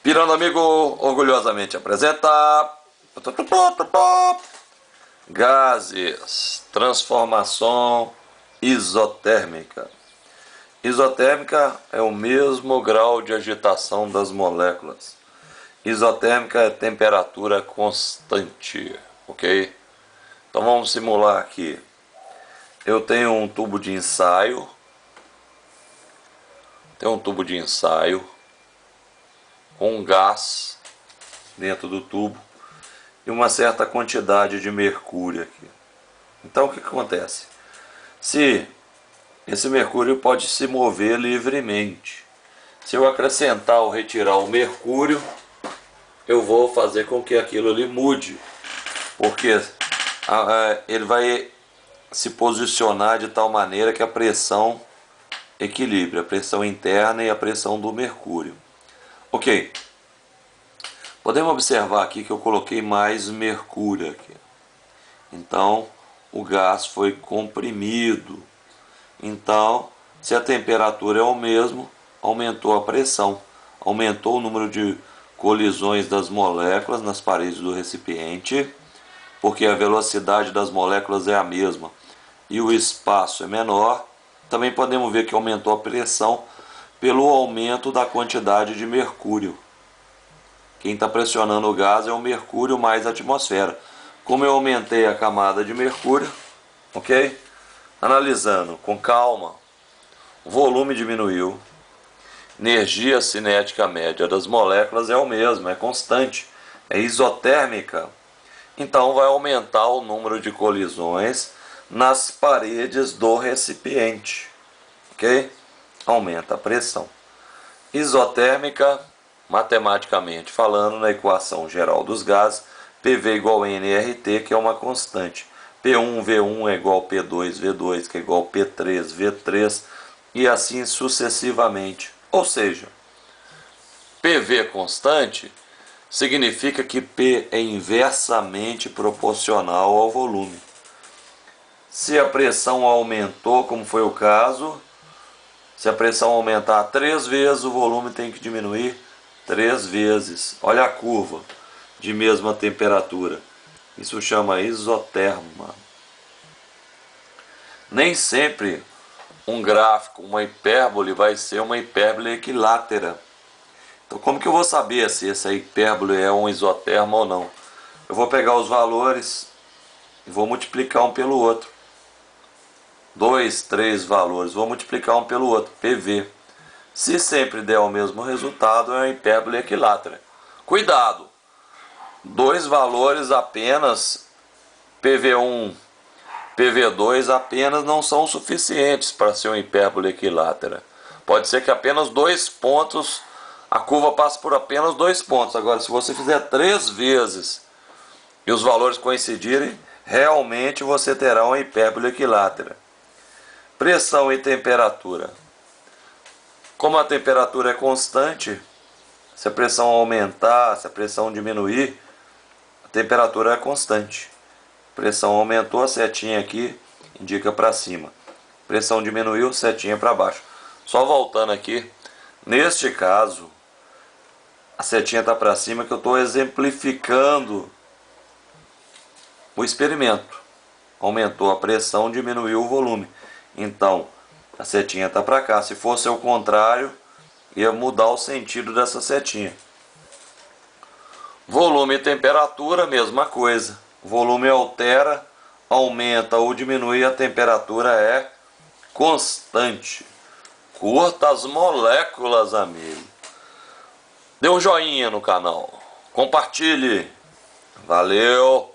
Pirando Amigo orgulhosamente apresenta gases, transformação isotérmica. Isotérmica é o mesmo grau de agitação das moléculas. Isotérmica é temperatura constante, ok? Então vamos simular aqui. Eu tenho um tubo de ensaio. Com um gás dentro do tubo e uma certa quantidade de mercúrio aqui. Então o que acontece? Se esse mercúrio pode se mover livremente, se eu acrescentar ou retirar o mercúrio, eu vou fazer com que aquilo ali mude, porque ele vai se posicionar de tal maneira que a pressão equilibre, a pressão interna e a pressão do mercúrio. Ok, podemos observar aqui que eu coloquei mais mercúrio aqui. Então o gás foi comprimido. Então, se a temperatura é o mesmo, aumentou a pressão, aumentou o número de colisões das moléculas nas paredes do recipiente, porque a velocidade das moléculas é a mesma e o espaço é menor. Também podemos ver que aumentou a pressão pelo aumento da quantidade de mercúrio. Quem está pressionando o gás é o mercúrio mais a atmosfera. Como eu aumentei a camada de mercúrio, ok? Analisando com calma, o volume diminuiu, energia cinética média das moléculas é o mesmo, é constante, é isotérmica. Então vai aumentar o número de colisões nas paredes do recipiente, ok? Aumenta a pressão. Isotérmica, matematicamente falando, na equação geral dos gases, PV igual a nRT, que é uma constante. P1V1 é igual a P2V2, que é igual a P3V3, e assim sucessivamente. Ou seja, PV constante significa que P é inversamente proporcional ao volume. Se a pressão aumentou, como foi o caso, se a pressão aumentar 3 vezes, o volume tem que diminuir 3 vezes. Olha a curva de mesma temperatura. Isso chama isoterma. Nem sempre um gráfico, uma hipérbole, vai ser uma hipérbole equilátera. Então como que eu vou saber se essa hipérbole é um isoterma ou não? Eu vou pegar os valores e vou multiplicar um pelo outro. 2, 3 valores, vou multiplicar um pelo outro, PV. Se sempre der o mesmo resultado, é uma hipérbole equilátera. Cuidado! 2 valores apenas, PV1, PV2 apenas, não são suficientes para ser uma hipérbole equilátera. Pode ser que apenas 2 pontos, a curva passe por apenas 2 pontos. Agora, se você fizer 3 vezes e os valores coincidirem, realmente você terá uma hipérbole equilátera. Pressão e temperatura. Como a temperatura é constante, se a pressão aumentar, se a pressão diminuir, a temperatura é constante. Pressão aumentou, a setinha aqui indica para cima. Pressão diminuiu, setinha para baixo. Só voltando aqui, neste caso, a setinha está para cima, que eu estou exemplificando o experimento. Aumentou a pressão, diminuiu o volume. Então, a setinha está para cá. Se fosse o contrário, ia mudar o sentido dessa setinha. Volume e temperatura, mesma coisa. O volume altera, aumenta ou diminui, a temperatura é constante. Curta as moléculas, amigo. Dê um joinha no canal. Compartilhe. Valeu.